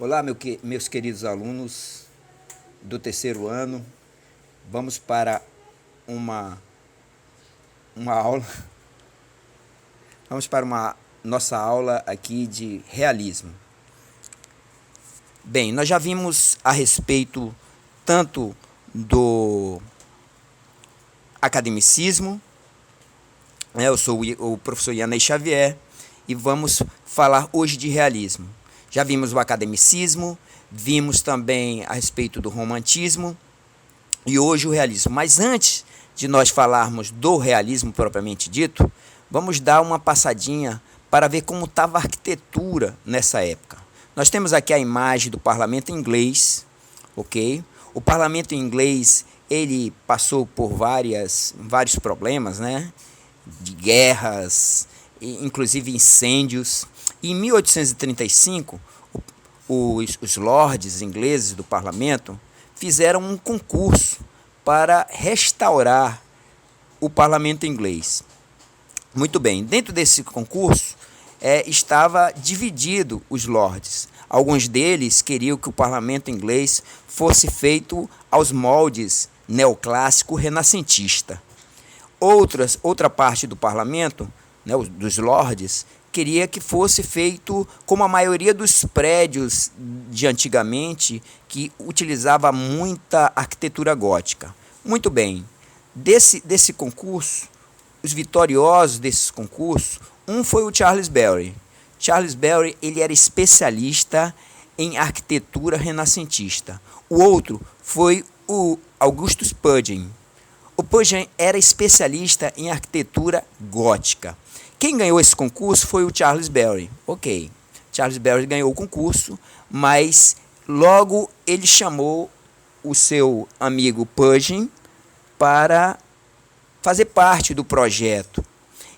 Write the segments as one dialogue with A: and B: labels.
A: Olá, meus queridos alunos do terceiro ano. Vamos para uma, uma aula. Vamos para uma nossa aula aqui de realismo. Bem, nós já vimos a respeito tanto do academicismo, né? Eu sou o professor Yanei Xavier e vamos falar hoje de realismo. Já vimos o academicismo, vimos também a respeito do romantismo e hoje o realismo. Mas antes de nós falarmos do realismo propriamente dito, vamos dar uma passadinha para ver como estava a arquitetura nessa época. Nós temos aqui a imagem do parlamento inglês, ok? O parlamento inglês, ele passou por vários problemas, né? De guerras, inclusive incêndios. E em 1835, os lords ingleses do parlamento fizeram um concurso para restaurar o parlamento inglês. Muito bem, dentro desse concurso estava dividido os lords. Alguns deles queriam que o parlamento inglês fosse feito aos moldes neoclássico renascentista. Outra parte do parlamento, né, dos lords, queria que fosse feito como a maioria dos prédios de antigamente, que utilizava muita arquitetura gótica. Muito bem, desse concurso, os vitoriosos desse concurso, um foi o Charles Barry. Charles Barry, ele era especialista em arquitetura renascentista. O outro foi o Augustus Pugin. O Pugin era especialista em arquitetura gótica. Quem ganhou esse concurso foi o Charles Barry. Ok, Charles Barry ganhou o concurso, mas logo ele chamou o seu amigo Pugin para fazer parte do projeto.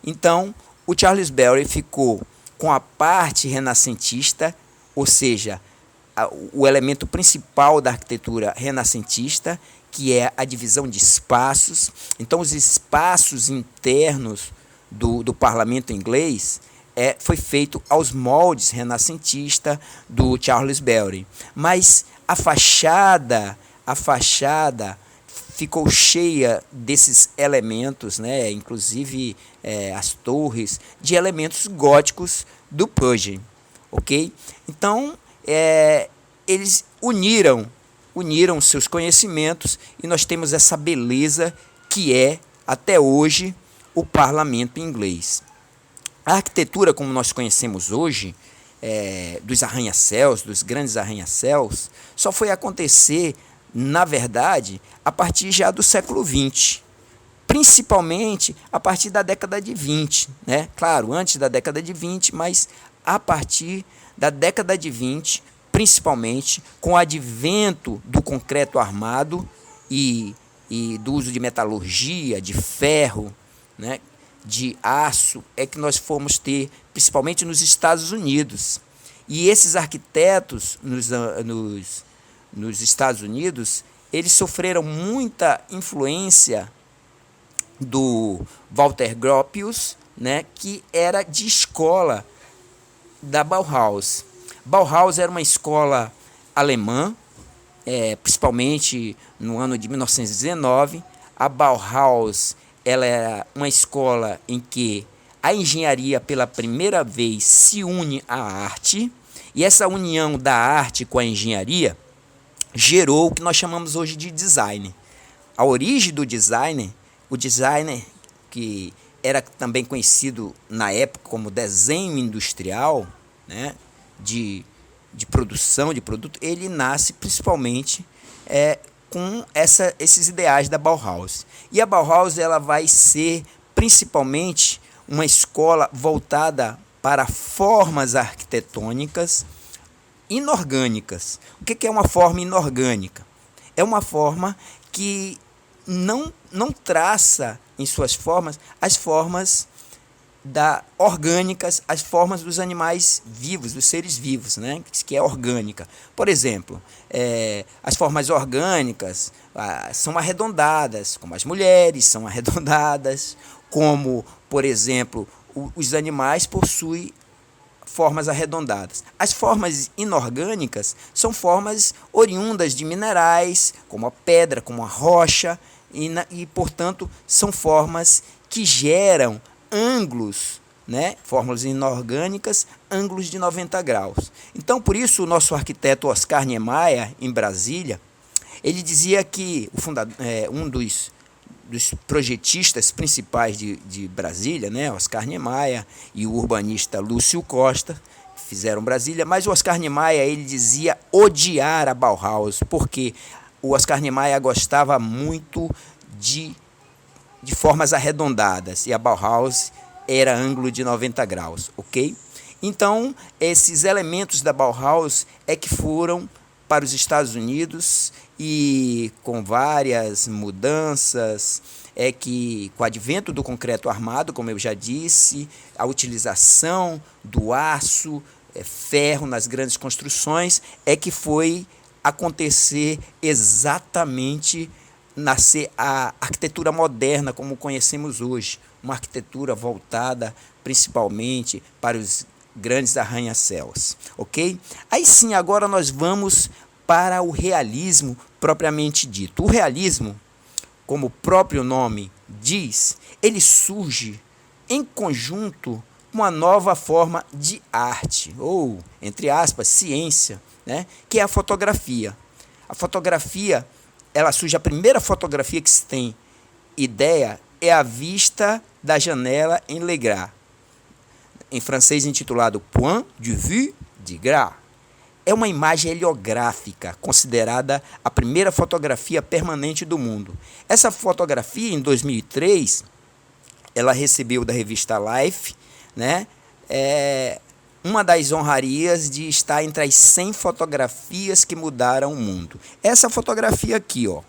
A: Então, o Charles Barry ficou com a parte renascentista, ou seja, o elemento principal da arquitetura renascentista, que é a divisão de espaços. Então, os espaços internos do parlamento inglês foi feito aos moldes renascentistas do Charles Barry. Mas a fachada ficou cheia desses elementos, né? Inclusive as torres, de elementos góticos do Pugin. Ok? Então, eles uniram seus conhecimentos e nós temos essa beleza que é, até hoje, o parlamento inglês. A arquitetura, como nós conhecemos hoje, dos arranha-céus, dos grandes arranha-céus, só foi acontecer, na verdade, a partir já do século XX, principalmente a partir da década de 20, né? Claro, antes da década de 20, mas a partir da década de 20, principalmente com o advento do concreto armado e do uso de metalurgia, de ferro, né, de aço, é que nós fomos ter, principalmente nos Estados Unidos. E esses arquitetos nos Estados Unidos, eles sofreram muita influência do Walter Gropius, né, que era de escola da Bauhaus. Bauhaus era uma escola alemã, principalmente no ano de 1919. A Bauhaus, ela era uma escola em que a engenharia pela primeira vez se une à arte, e essa união da arte com a engenharia gerou o que nós chamamos hoje de design. A origem do design, o designer, que era também conhecido na época como desenho industrial, né, de produção de produto, ele nasce principalmente com esses ideais da Bauhaus. E a Bauhaus, ela vai ser principalmente uma escola voltada para formas arquitetônicas inorgânicas. O que é uma forma inorgânica? É uma forma que não traça em suas formas as formas orgânicas, as formas dos animais vivos, dos seres vivos, né? Que é orgânica. Por exemplo, as formas orgânicas são arredondadas, como as mulheres são arredondadas, como, por exemplo, os animais possuem formas arredondadas. As formas inorgânicas são formas oriundas de minerais, como a pedra, como a rocha, e portanto, são formas que geram ângulos, né? Formas inorgânicas, ângulos de 90 graus. Então, por isso, o nosso arquiteto Oscar Niemeyer, em Brasília, ele dizia que um dos projetistas principais de Brasília, né, Oscar Niemeyer, e o urbanista Lúcio Costa, fizeram Brasília, mas o Oscar Niemeyer, ele dizia odiar a Bauhaus, porque o Oscar Niemeyer gostava muito de formas arredondadas, e a Bauhaus era ângulo de 90 graus, ok? Então, esses elementos da Bauhaus é que foram para os Estados Unidos, e com várias mudanças, é que com o advento do concreto armado, como eu já disse, a utilização do aço, ferro nas grandes construções, é que foi acontecer exatamente, nascer a arquitetura moderna como conhecemos hoje, uma arquitetura voltada principalmente para os grandes arranha-céus, ok? Aí sim, agora nós vamos para o realismo propriamente dito. O realismo, como o próprio nome diz, ele surge em conjunto uma nova forma de arte, ou, entre aspas, ciência, né? Que é a fotografia. A fotografia, ela surge, a primeira fotografia que se tem ideia é a vista da janela em Legras, em francês intitulado Point de vue de Gras. É uma imagem heliográfica, considerada a primeira fotografia permanente do mundo. Essa fotografia, em 2003, ela recebeu da revista Life, né, uma das honrarias de estar entre as 100 fotografias que mudaram o mundo. Essa fotografia aqui, ó,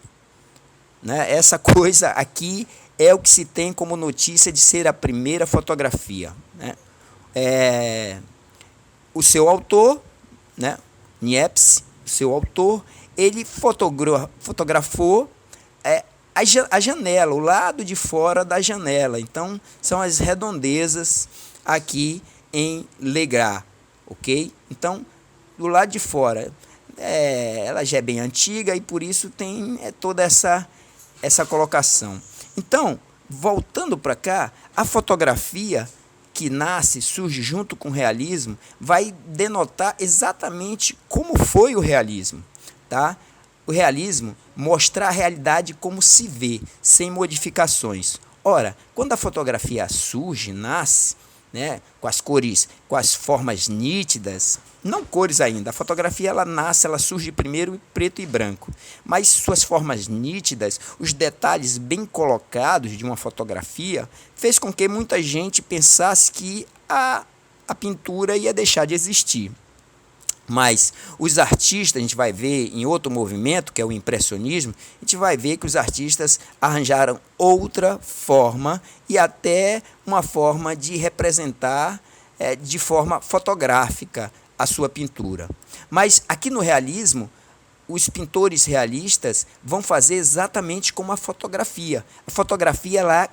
A: né, essa coisa aqui é o que se tem como notícia de ser a primeira fotografia, né? O seu autor, né, Niepce, o seu autor, ele fotografou a janela, o lado de fora da janela. Então, são as redondezas aqui em Legras, ok? Então, do lado de fora, ela já é bem antiga e por isso tem toda essa colocação. Então, voltando para cá, a fotografia que surge junto com o realismo, vai denotar exatamente como foi o realismo, tá? O realismo mostra a realidade como se vê, sem modificações. Ora, quando a fotografia surge, nasce, né, com as cores, com as formas nítidas, não cores ainda, a fotografia ela nasce, ela surge primeiro em preto e branco, mas suas formas nítidas, os detalhes bem colocados de uma fotografia, fez com que muita gente pensasse que a pintura ia deixar de existir. Mas os artistas, a gente vai ver em outro movimento, que é o impressionismo, a gente vai ver que os artistas arranjaram outra forma e até uma forma de representar de forma fotográfica a sua pintura. Mas aqui no realismo, os pintores realistas vão fazer exatamente como a fotografia. A fotografia ela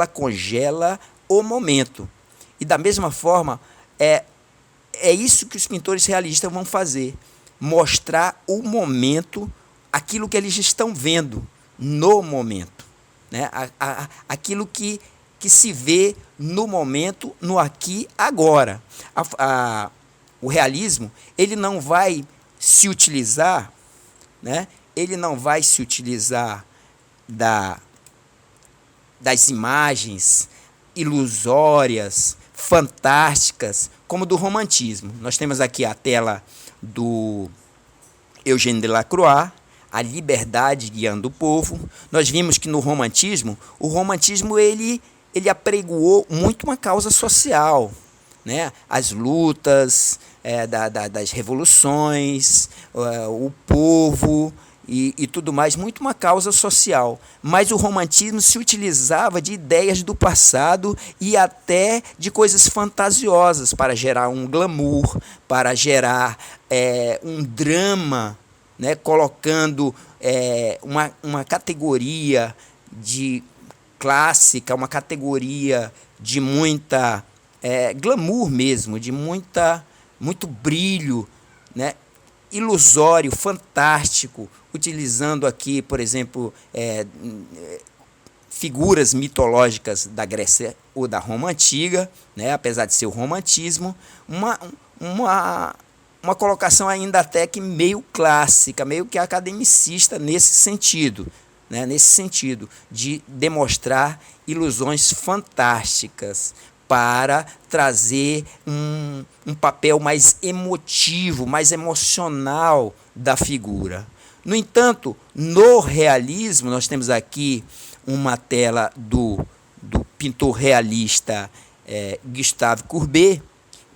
A: congela o momento. E da mesma forma, é isso que os pintores realistas vão fazer, mostrar o momento, aquilo que eles estão vendo no momento, né? Aquilo que se vê no momento, no aqui, agora. O realismo, ele não vai se utilizar, né? Ele não vai se utilizar das imagens ilusórias, fantásticas, como do romantismo. Nós temos aqui a tela do Eugène Delacroix, A Liberdade Guiando o Povo. Nós vimos que no romantismo, o romantismo ele apregoou muito uma causa social, né? As lutas das revoluções, o povo e tudo mais, muito uma causa social. Mas o romantismo se utilizava de ideias do passado e até de coisas fantasiosas para gerar um glamour, para gerar um drama, né? Colocando uma categoria de clássica, uma categoria de muita glamour mesmo, de muito brilho, né? Ilusório, fantástico, utilizando aqui, por exemplo, figuras mitológicas da Grécia ou da Roma Antiga, né? Apesar de ser o romantismo, uma colocação ainda até que meio clássica, meio que academicista nesse sentido, né? Nesse sentido de demonstrar ilusões fantásticas para trazer um papel mais emotivo, mais emocional da figura. No entanto, no realismo, nós temos aqui uma tela do pintor realista Gustave Courbet,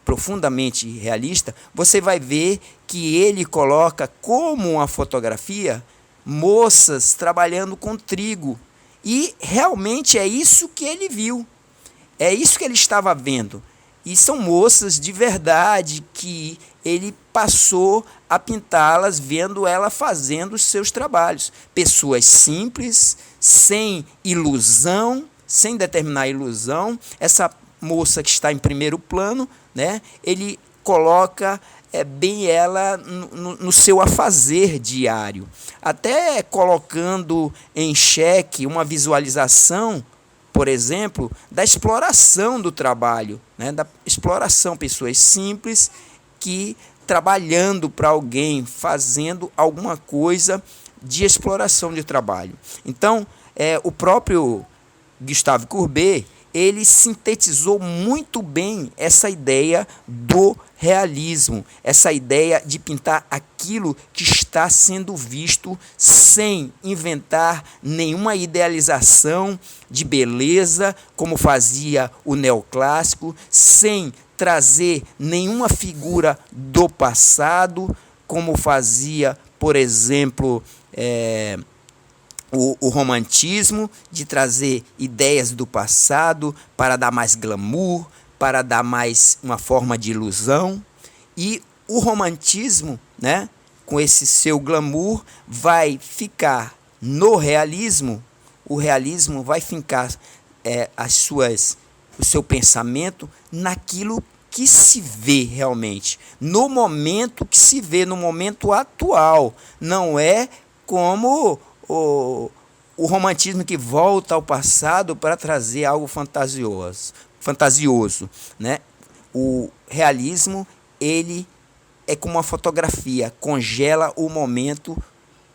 A: profundamente realista. Você vai ver que ele coloca como uma fotografia moças trabalhando com trigo. E realmente é isso que ele viu. É isso que ele estava vendo. E são moças de verdade que ele passou a pintá-las, vendo ela fazendo os seus trabalhos. Pessoas simples, sem ilusão, sem determinar ilusão. Essa moça que está em primeiro plano, né, ele coloca bem ela no seu afazer diário, até colocando em xeque uma visualização, por exemplo, da exploração do trabalho, né, da exploração, pessoas simples que trabalhando para alguém, fazendo alguma coisa de exploração de trabalho. Então, o próprio Gustave Courbet, ele sintetizou muito bem essa ideia do realismo, essa ideia de pintar aquilo que está sendo visto sem inventar nenhuma idealização de beleza, como fazia o neoclássico, sem trazer nenhuma figura do passado, como fazia, por exemplo, o romantismo, de trazer ideias do passado para dar mais glamour, para dar mais uma forma de ilusão. E o romantismo, né, com esse seu glamour, vai ficar no realismo. O realismo vai fincar o seu pensamento naquilo que se vê realmente, no momento que se vê, no momento atual. Não é como o romantismo que volta ao passado para trazer algo fantasioso, né? O realismo, ele é como uma fotografia, congela o momento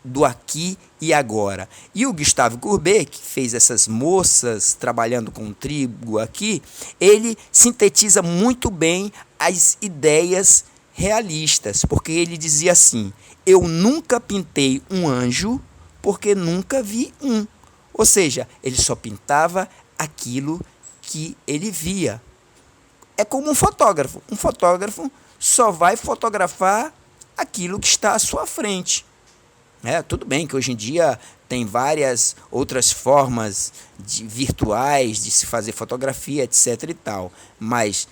A: do aqui e agora. E o Gustave Courbet, que fez essas moças trabalhando com trigo aqui, ele sintetiza muito bem as ideias realistas, porque ele dizia assim: eu nunca pintei um anjo porque nunca vi um. Ou seja, ele só pintava aquilo que ele via. É como um fotógrafo. Um fotógrafo só vai fotografar aquilo que está à sua frente. Tudo bem que hoje em dia tem várias outras formas virtuais de se fazer fotografia, etc. e tal. Mas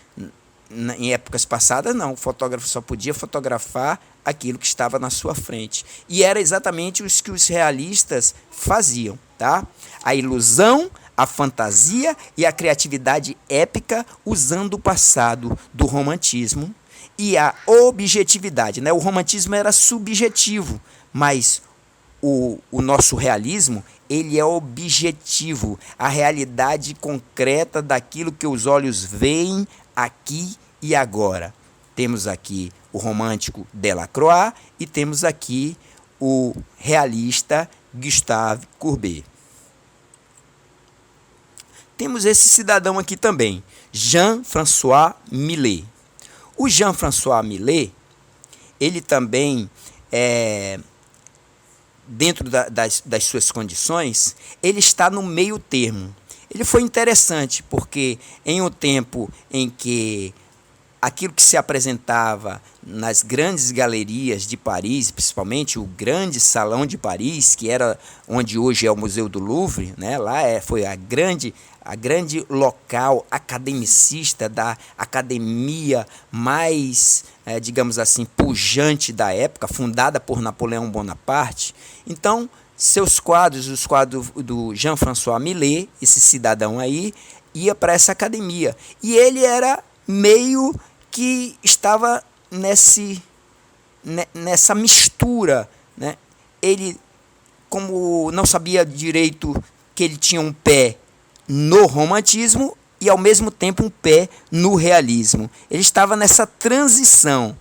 A: em épocas passadas, não. O fotógrafo só podia fotografar aquilo que estava na sua frente. E era exatamente o que os realistas faziam, tá? A ilusão, a fantasia e a criatividade épica usando o passado do romantismo e a objetividade, né? O romantismo era subjetivo, mas o nosso realismo, ele é objetivo, a realidade concreta daquilo que os olhos veem aqui e agora. Temos aqui o romântico Delacroix e temos aqui o realista Gustave Courbet. Temos esse cidadão aqui também, Jean-François Millet. O Jean-François Millet, ele também, dentro das suas condições, ele está no meio termo. Ele foi interessante porque em um tempo em que aquilo que se apresentava nas grandes galerias de Paris, principalmente o grande Salão de Paris, que era onde hoje é o Museu do Louvre, né? Lá foi a grande local academicista da academia mais, digamos assim, pujante da época, fundada por Napoleão Bonaparte. Então, os quadros do Jean-François Millet, esse cidadão aí, ia para essa academia. E ele era meio que estava nessa mistura, né? Ele, como não sabia direito que ele tinha um pé no romantismo e ao mesmo tempo um pé no realismo. Ele estava nessa transição,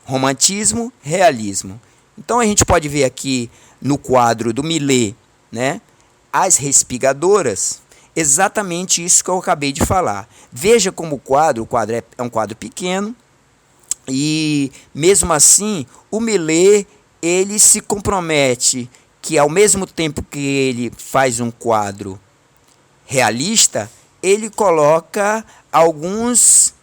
A: romantismo, realismo. Então a gente pode ver aqui no quadro do Millet, né, as respigadoras, exatamente isso que eu acabei de falar. Veja como o quadro é um quadro pequeno e mesmo assim o Millet ele se compromete que ao mesmo tempo que ele faz um quadro realista, ele coloca algumas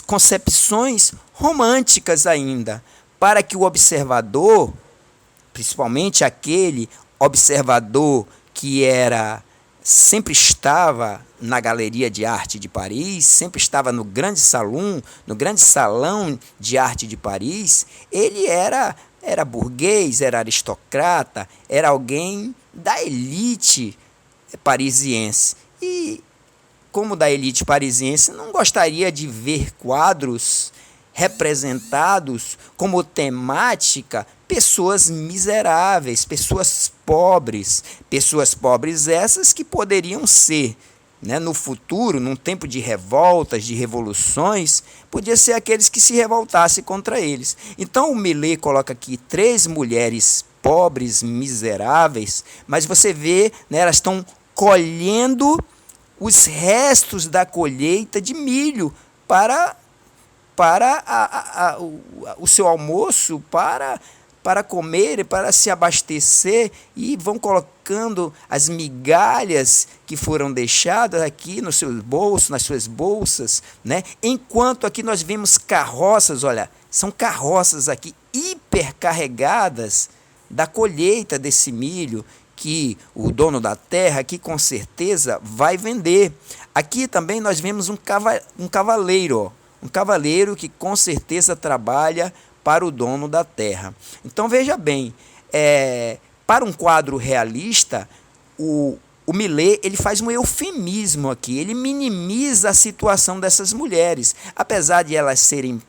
A: concepções românticas ainda, para que o observador, principalmente aquele observador que sempre estava na Galeria de Arte de Paris, sempre estava no grande salão de arte de Paris, ele era burguês, era aristocrata, era alguém da elite parisiense. E, como da elite parisiense, não gostaria de ver quadros representados como temática pessoas miseráveis, pessoas pobres essas que poderiam ser, né, no futuro, num tempo de revoltas, de revoluções, podia ser aqueles que se revoltassem contra eles. Então o Millet coloca aqui 3 mulheres pobres, miseráveis, mas você vê, né, elas estão colhendo os restos da colheita de milho para o seu almoço, para comer, para se abastecer, e vão colocando as migalhas que foram deixadas aqui nos seus bolsos, nas suas bolsas, né? Enquanto aqui nós vemos carroças, olha, são carroças aqui hipercarregadas da colheita desse milho, que o dono da terra aqui com certeza vai vender. Aqui também nós vemos um cavaleiro, ó, um cavaleiro que com certeza trabalha para o dono da terra. Então veja bem, para um quadro realista, o Millet ele faz um eufemismo aqui, ele minimiza a situação dessas mulheres. Apesar de elas serem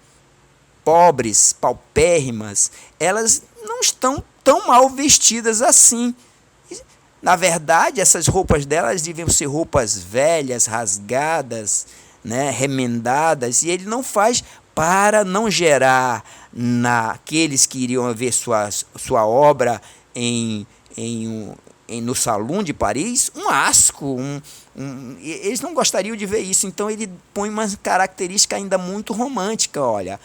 A: pobres, paupérrimas, elas não estão tão mal vestidas assim. Na verdade, essas roupas delas deviam ser roupas velhas, rasgadas, né, remendadas, e ele não faz para não gerar naqueles que iriam ver sua obra no Salão de Paris um asco. Eles não gostariam de ver isso, então ele põe uma característica ainda muito romântica, olha,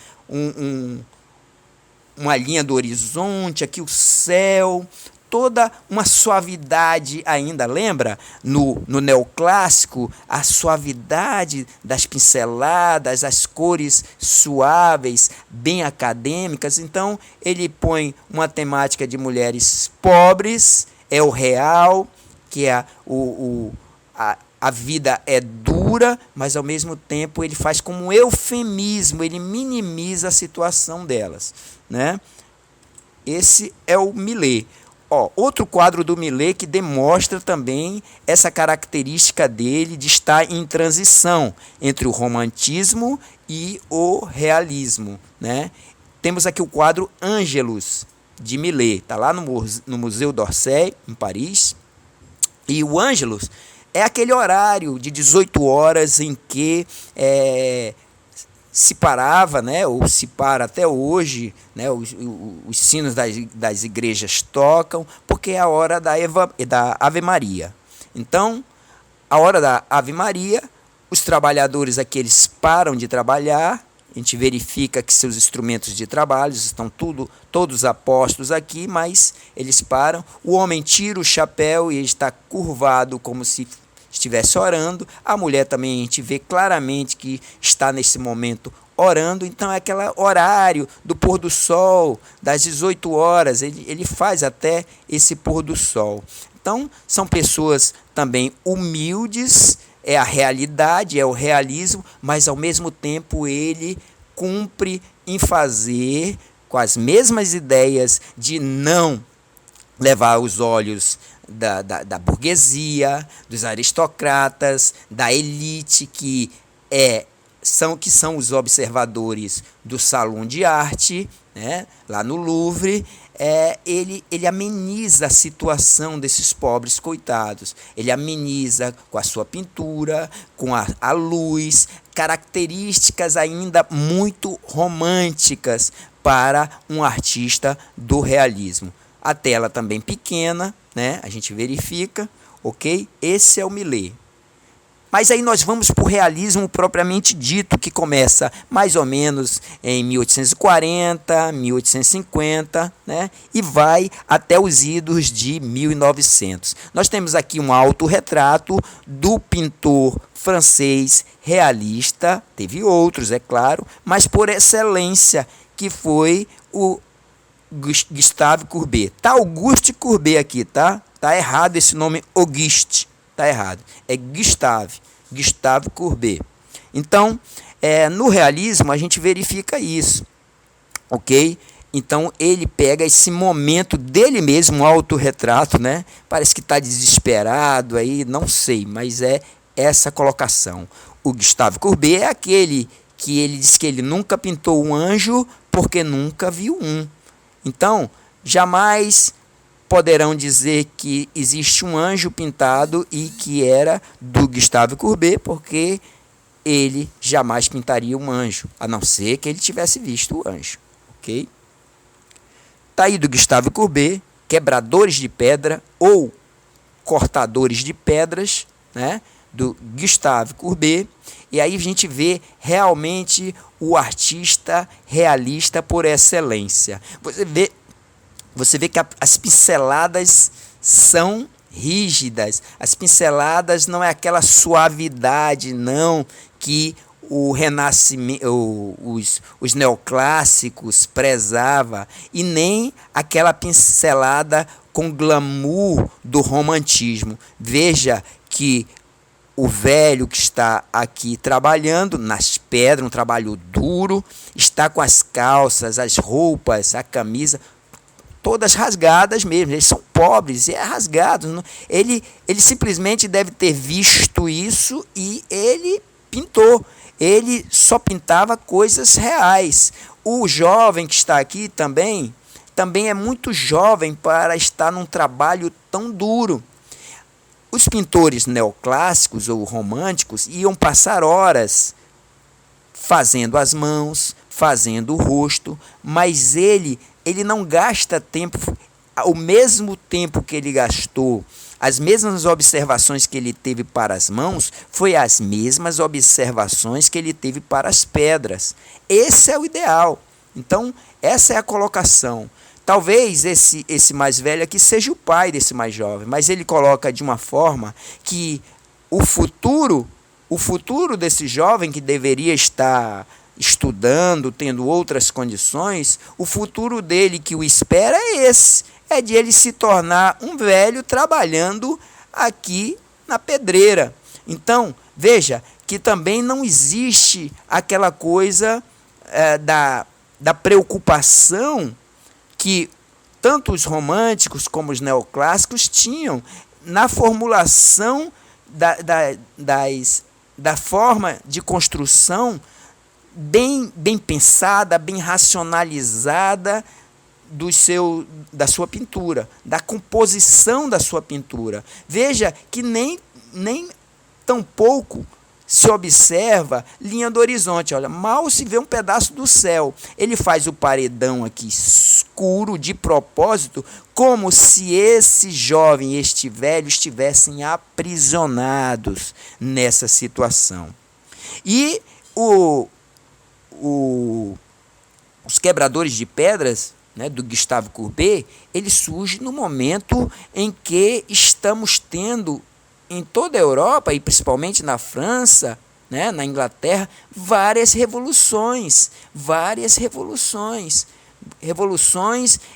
A: uma linha do horizonte, aqui o céu, toda uma suavidade ainda, lembra? No neoclássico, a suavidade das pinceladas, as cores suaves, bem acadêmicas. Então, ele põe uma temática de mulheres pobres, é o real, que é a vida é dura, mas ao mesmo tempo ele faz como um eufemismo, ele minimiza a situação delas, né? Esse é o Millet. Outro quadro do Millet que demonstra também essa característica dele de estar em transição entre o romantismo e o realismo, né? Temos aqui o quadro Ângelus, de Millet, está lá no Museu d'Orsay, em Paris. E o Ângelus é aquele horário de 18 horas em que se parava, né, ou se para até hoje, né, os sinos das igrejas tocam, porque é a hora da Ave Maria. Então, a hora da Ave Maria, os trabalhadores aqui, eles param de trabalhar, a gente verifica que seus instrumentos de trabalho estão todos apostos aqui, mas eles param. O homem tira o chapéu e ele está curvado como se estivesse orando. A mulher também a gente vê claramente que está nesse momento orando. Então é aquele horário do pôr do sol, das 18 horas, ele faz até esse pôr do sol. Então são pessoas também humildes, é a realidade, é o realismo, mas ao mesmo tempo ele cumpre em fazer com as mesmas ideias de não levar os olhos da burguesia, dos aristocratas, da elite que são os observadores do Salão de Arte, né, lá no Louvre. Ele ameniza a situação desses pobres coitados. Ele ameniza com a sua pintura, com a luz, características ainda muito românticas para um artista do realismo. A tela também pequena, né? A gente verifica, ok? Esse é o Millet. Mas aí nós vamos para o realismo propriamente dito, que começa mais ou menos em 1840, 1850, né? E vai até os idos de 1900. Nós temos aqui um autorretrato do pintor francês realista, teve outros, é claro, mas por excelência, que foi o Gustave Courbet. Tá Auguste Courbet aqui, tá? Tá errado esse nome Auguste. Tá errado. É Gustave Courbet. Então, no realismo a gente verifica isso, ok? Então ele pega esse momento dele mesmo, um autorretrato, né? Parece que está desesperado aí, não sei, mas é essa colocação. O Gustave Courbet é aquele que ele diz que ele nunca pintou um anjo porque nunca viu um. Então, jamais poderão dizer que existe um anjo pintado e que era do Gustave Courbet, porque ele jamais pintaria um anjo, a não ser que ele tivesse visto o anjo, ok? Tá aí do Gustave Courbet, quebradores de pedra ou cortadores de pedras, né? Do Gustave Courbet. E aí a gente vê realmente o artista realista por excelência. Você vê que as pinceladas são rígidas. As pinceladas não é aquela suavidade, não, que o Renascimento, os neoclássicos prezava, e nem aquela pincelada com glamour do romantismo. Veja que o velho que está aqui trabalhando nas pedras, um trabalho duro, está com as calças, as roupas, a camisa, todas rasgadas mesmo. Eles são pobres e é rasgado. Ele simplesmente deve ter visto isso e ele pintou. Ele só pintava coisas reais. O jovem que está aqui também é muito jovem para estar num trabalho tão duro. Os pintores neoclássicos ou românticos iam passar horas fazendo as mãos, fazendo o rosto, mas ele não gasta tempo, o mesmo tempo que ele gastou, as mesmas observações que ele teve para as mãos, foi as mesmas observações que ele teve para as pedras. Esse é o ideal. Então, essa é a colocação. Talvez esse mais velho aqui seja o pai desse mais jovem, mas ele coloca de uma forma que o futuro desse jovem que deveria estar estudando, tendo outras condições, o futuro dele que o espera é esse, é de ele se tornar um velho trabalhando aqui na pedreira. Então, veja que também não existe aquela coisa da preocupação que tanto os românticos como os neoclássicos tinham na formulação da forma de construção bem pensada, bem racionalizada da sua pintura, da composição da sua pintura. Veja que nem tampouco se observa linha do horizonte. Olha, mal se vê um pedaço do céu. Ele faz o paredão aqui escuro de propósito, como se esse jovem e este velho estivessem aprisionados nessa situação. E os quebradores de pedras, né, do Gustave Courbet, ele surge no momento em que estamos tendo em toda a Europa, e principalmente na França, né, na Inglaterra, várias revoluções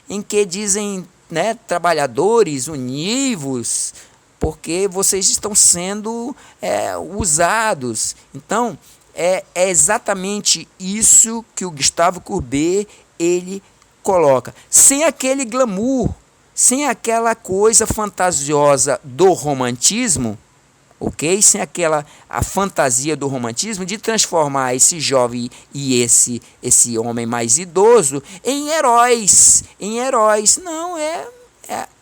A: em que dizem, né, trabalhadores, univos, porque vocês estão sendo usados. Então, é exatamente isso que o Gustave Courbet ele coloca, sem aquele glamour, sem aquela coisa fantasiosa do romantismo, ok? Sem a fantasia do romantismo de transformar esse jovem e esse homem mais idoso em heróis, Não,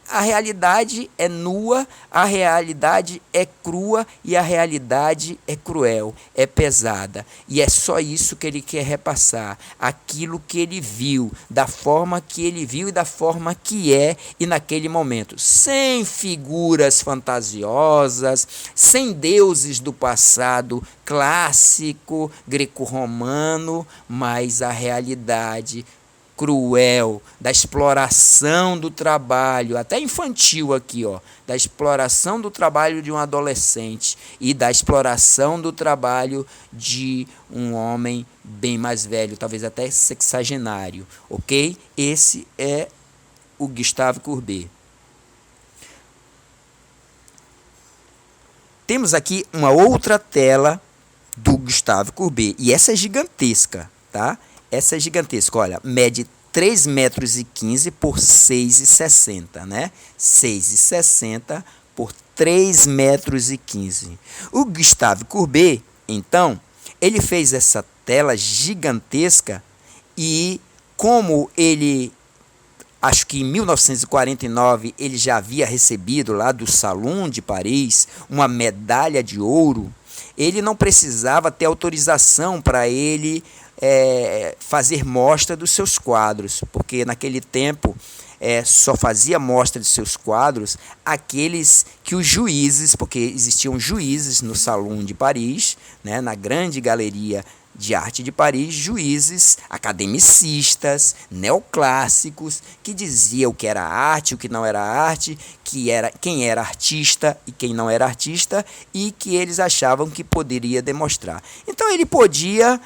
A: a realidade é nua, a realidade é crua e a realidade é cruel, é pesada. E é só isso que ele quer repassar, aquilo que ele viu, da forma que ele viu e da forma que é e naquele momento, sem figuras fantasiosas, sem deuses do passado clássico, greco-romano, mas a realidade cruel da exploração do trabalho, até infantil aqui, da exploração do trabalho de um adolescente e da exploração do trabalho de um homem bem mais velho, talvez até sexagenário, ok? Esse é o Gustave Courbet. Temos aqui uma outra tela do Gustave Courbet, e essa é gigantesca, tá? Essa é gigantesca, olha, mede 3,15 metros por 6,60, né? 6,60 por 3,15 metros. O Gustave Courbet, então, ele fez essa tela gigantesca e como ele, acho que em 1949, ele já havia recebido lá do Salão de Paris uma medalha de ouro, ele não precisava ter autorização para ele fazer mostra dos seus quadros, porque naquele tempo só fazia mostra de seus quadros aqueles que os juízes, porque existiam juízes no Salão de Paris, né, na grande galeria de arte de Paris, juízes academicistas, neoclássicos, que diziam o que era arte, o que não era arte, quem era artista e quem não era artista, e que eles achavam que poderia demonstrar. Então ele podia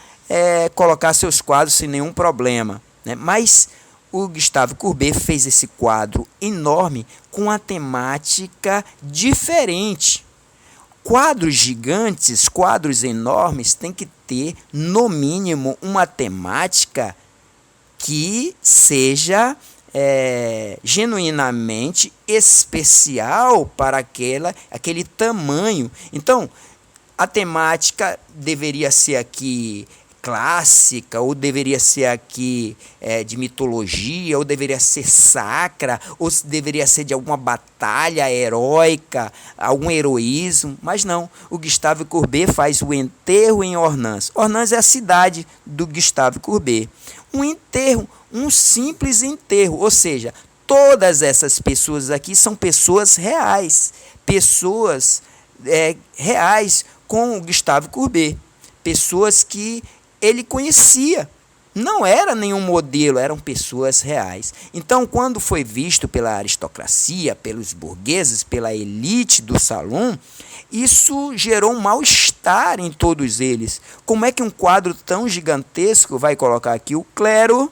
A: colocar seus quadros sem nenhum problema, né? Mas o Gustave Courbet fez esse quadro enorme com uma temática diferente. Quadros gigantes, quadros enormes, tem que ter, no mínimo, uma temática que seja genuinamente especial para aquele tamanho. Então, a temática deveria ser aqui clássica, ou deveria ser aqui de mitologia, ou deveria ser sacra, ou deveria ser de alguma batalha heróica, algum heroísmo, mas não. O Gustave Courbet faz o enterro em Ornans. Ornans é a cidade do Gustave Courbet. Um enterro, um simples enterro, ou seja, todas essas pessoas aqui são pessoas reais com o Gustave Courbet, pessoas que ele conhecia, não era nenhum modelo, eram pessoas reais. Então, quando foi visto pela aristocracia, pelos burgueses, pela elite do salão, isso gerou um mal-estar em todos eles. Como é que um quadro tão gigantesco vai colocar aqui o clero,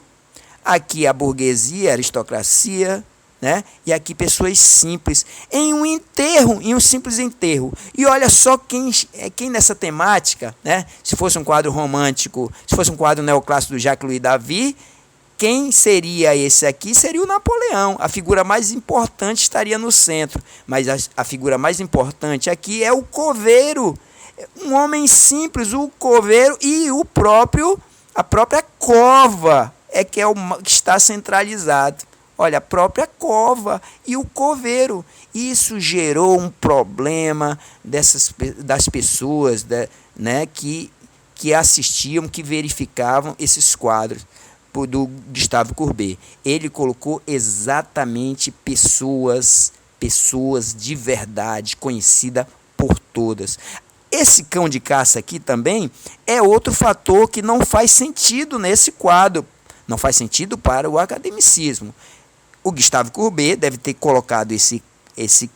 A: aqui a burguesia, a aristocracia, né? E aqui pessoas simples, em um enterro, em um simples enterro. E olha só quem nessa temática, né? Se fosse um quadro romântico, se fosse um quadro neoclássico do Jacques-Louis David, quem seria esse aqui? Seria o Napoleão. A figura mais importante estaria no centro, mas a figura mais importante aqui é o coveiro, um homem simples, o coveiro, e a própria cova que está centralizado. Olha, a própria cova e o coveiro. Isso gerou um problema das pessoas, né, que assistiam, que verificavam esses quadros do Gustave Courbet. Ele colocou exatamente pessoas de verdade, conhecida por todas. Esse cão de caça aqui também é outro fator que não faz sentido nesse quadro. Não faz sentido para o academicismo. O Gustave Courbet deve ter colocado esse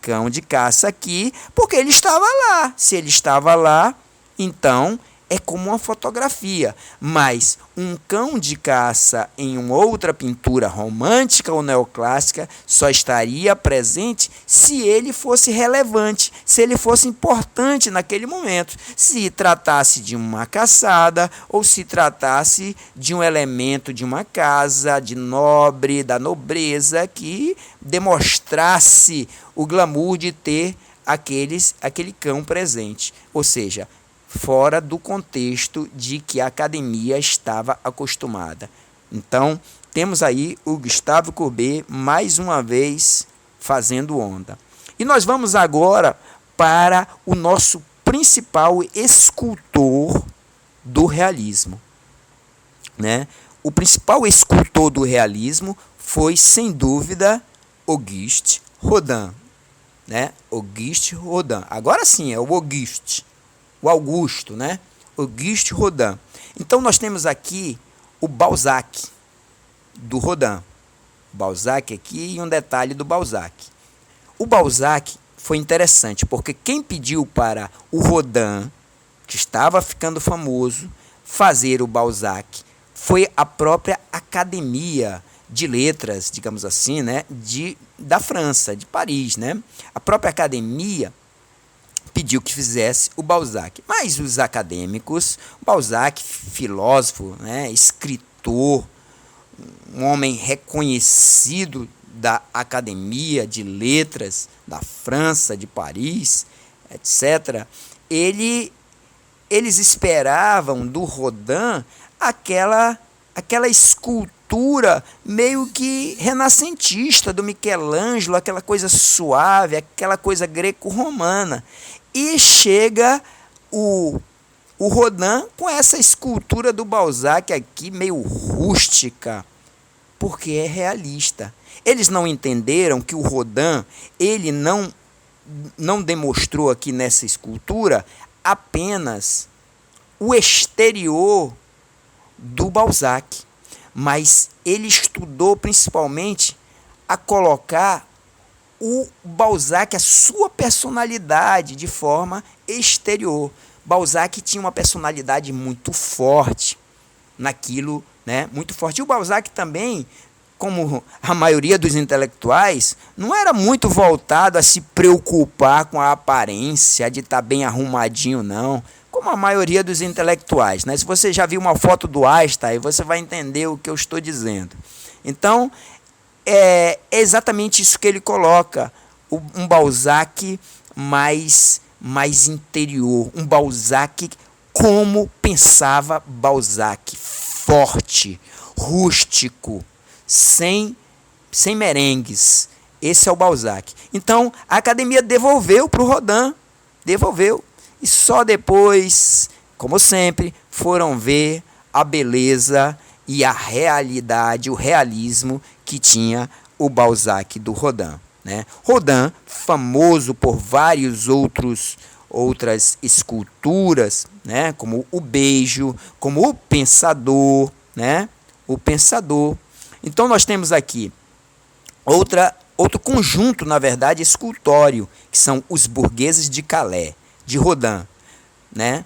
A: cão de caça aqui porque ele estava lá. Se ele estava lá, então é como uma fotografia, mas um cão de caça em uma outra pintura romântica ou neoclássica só estaria presente se ele fosse relevante, se ele fosse importante naquele momento, se tratasse de uma caçada ou se tratasse de um elemento de uma casa, de nobre, da nobreza, que demonstrasse o glamour de ter aquele cão presente, ou seja, fora do contexto de que a academia estava acostumada. Então, temos aí o Gustave Courbet mais uma vez fazendo onda. E nós vamos agora para o nosso principal escultor do realismo, né? O principal escultor do realismo foi, sem dúvida, Auguste Rodin, né? Auguste Rodin. Agora sim, é o Augusto, né? Auguste Rodin. Então nós temos aqui o Balzac do Rodin. Balzac aqui e um detalhe do Balzac. O Balzac foi interessante porque quem pediu para o Rodin, que estava ficando famoso, fazer o Balzac foi a própria Academia de Letras, digamos assim, né, da França, de Paris, né? A própria academia pediu que fizesse o Balzac, mas os acadêmicos, Balzac, filósofo, né, escritor, um homem reconhecido da Academia de Letras da França, de Paris, etc., eles esperavam do Rodin aquela escultura meio que renascentista do Michelangelo, aquela coisa suave, aquela coisa greco-romana. E chega o Rodin com essa escultura do Balzac aqui, meio rústica, porque é realista. Eles não entenderam que o Rodin, ele não demonstrou aqui nessa escultura apenas o exterior do Balzac, mas ele estudou principalmente a colocar o Balzac, a sua personalidade, de forma exterior. Balzac tinha uma personalidade muito forte naquilo, né? Muito forte. E o Balzac também, como a maioria dos intelectuais, não era muito voltado a se preocupar com a aparência, de estar bem arrumadinho, não. Como a maioria dos intelectuais, né? Se você já viu uma foto do Einstein, você vai entender o que eu estou dizendo. Então, é exatamente isso que ele coloca, um Balzac mais interior, um Balzac como pensava Balzac, forte, rústico, sem merengues. Esse é o Balzac. Então, a academia devolveu para o Rodin, devolveu. E só depois, como sempre, foram ver a beleza e a realidade, o realismo que tinha o Balzac do Rodin, né? Rodin, famoso por várias outras esculturas, né? Como o Beijo, como o Pensador, né? O Pensador. Então nós temos aqui outro conjunto, na verdade, escultório, que são os Burgueses de Calais, de Rodin, né?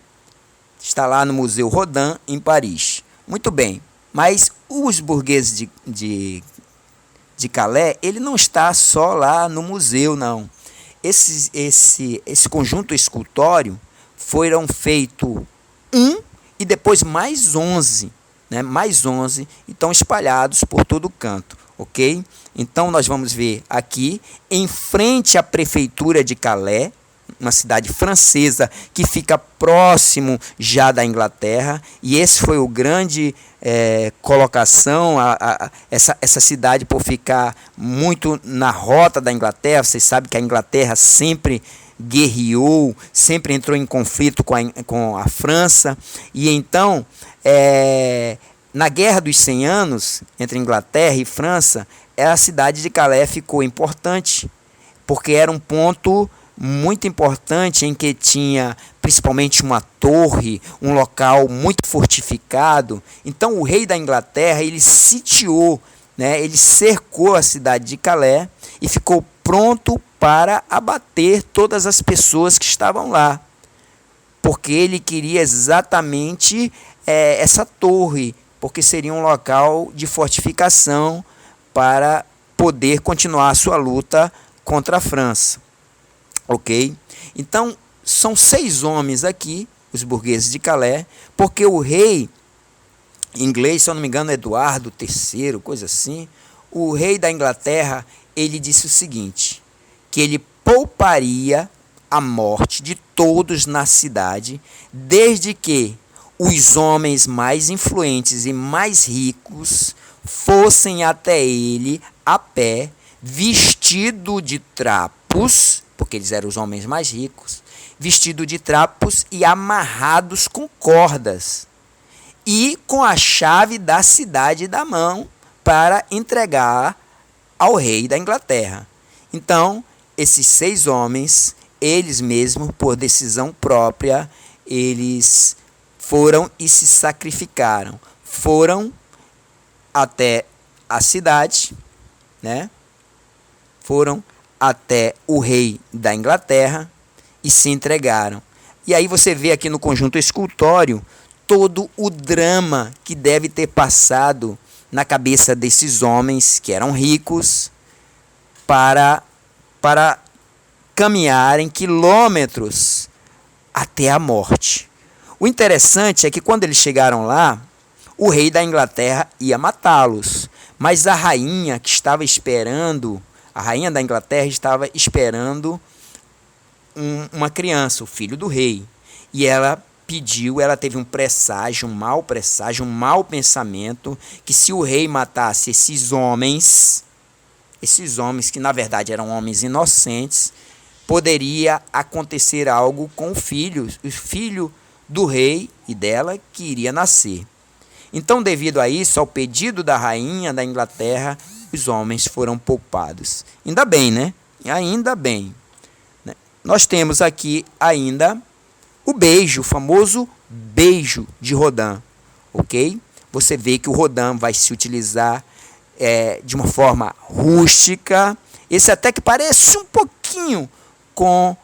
A: Está lá no Museu Rodin, em Paris. Muito bem, mas os Burgueses de Calais, ele não está só lá no museu, não. Esse conjunto escultório foram feitos e depois mais 11, né? Mais 11, e estão espalhados por todo canto, ok? Então nós vamos ver aqui, em frente à prefeitura de Calais, uma cidade francesa que fica próximo já da Inglaterra, e esse foi o grande colocação, essa cidade, por ficar muito na rota da Inglaterra. Vocês sabem que a Inglaterra sempre guerreou, sempre entrou em conflito com a França, e então, na Guerra dos 100 Anos, entre Inglaterra e França, a cidade de Calais ficou importante, porque era um ponto muito importante em que tinha principalmente uma torre, um local muito fortificado. Então o rei da Inglaterra, ele sitiou, né, ele cercou a cidade de Calais e ficou pronto para abater todas as pessoas que estavam lá. porque ele queria exatamente essa torre, porque seria um local de fortificação para poder continuar a sua luta contra a França. Ok? Então, são 6 homens aqui, os burgueses de Calais, porque o rei inglês, se eu não me engano, Eduardo III, coisa assim, o rei da Inglaterra, ele disse o seguinte, que ele pouparia a morte de todos na cidade, desde que os homens mais influentes e mais ricos fossem até ele a pé, vestido de trapos, porque eles eram os homens mais ricos, vestido de trapos e amarrados com cordas, e com a chave da cidade da mão para entregar ao rei da Inglaterra. Então, esses 6 homens, eles mesmos, por decisão própria, eles foram e se sacrificaram. Foram até a cidade, né? Foram até o rei da Inglaterra e se entregaram. E aí você vê aqui no conjunto escultório todo o drama que deve ter passado na cabeça desses homens que eram ricos para caminharem quilômetros até a morte. O interessante é que quando eles chegaram lá, o rei da Inglaterra ia matá-los, mas a rainha que estava esperando, a rainha da Inglaterra estava esperando uma criança, o filho do rei, e ela teve um presságio, um mau pensamento, que se o rei matasse esses homens que na verdade eram homens inocentes, poderia acontecer algo com o filho do rei e dela que iria nascer. Então, devido a isso, ao pedido da rainha da Inglaterra, os homens foram poupados. Ainda bem, né? Ainda bem. Nós temos aqui ainda o beijo, o famoso beijo de Rodin, ok? Você vê que o Rodin vai se utilizar de uma forma rústica. Esse até que parece um pouquinho com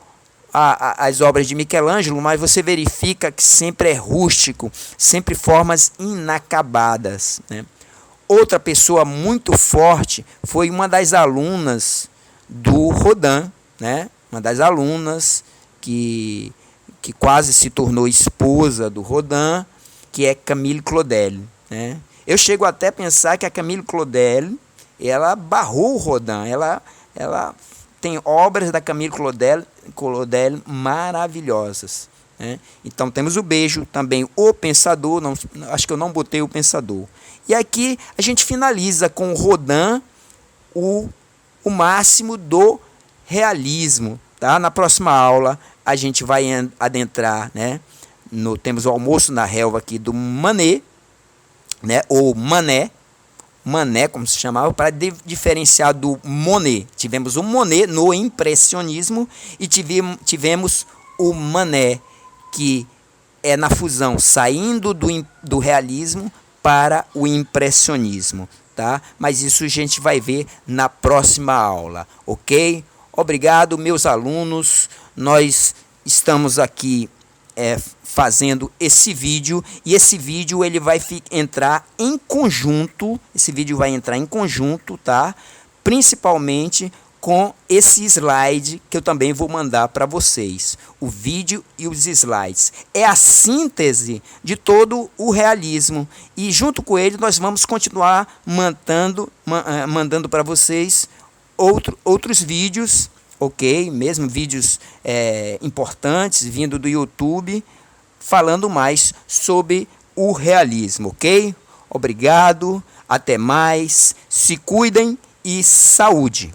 A: as obras de Michelangelo, mas você verifica que sempre é rústico, sempre formas inacabadas, né? Outra pessoa muito forte foi uma das alunas do Rodin, né? Uma das alunas que quase se tornou esposa do Rodin, que é Camille Claudel, né? Eu chego até a pensar que a Camille Claudel, ela barrou o Rodin, ela tem obras da Camille Claudel maravilhosas, né? Então temos o beijo, também o pensador, acho que eu não botei o pensador. E aqui a gente finaliza com o Rodin, o máximo do realismo, tá? Na próxima aula a gente vai adentrar, né? Temos o Almoço na Relva aqui do Manet, né? Ou Manet, como se chamava, para diferenciar do Monet. Tivemos o Monet no impressionismo e tivemos o Manet, que é na fusão, saindo do realismo para o impressionismo, tá? Mas isso a gente vai ver na próxima aula, ok? Obrigado, meus alunos. Nós estamos aqui fazendo esse vídeo, e esse vídeo ele vai entrar em conjunto, tá? Principalmente com esse slide que eu também vou mandar para vocês. O vídeo e os slides é a síntese de todo o realismo, e junto com ele nós vamos continuar mandando para vocês outros vídeos, ok? Mesmo vídeos importantes vindo do YouTube, falando mais sobre o realismo, ok? Obrigado, até mais, se cuidem e saúde!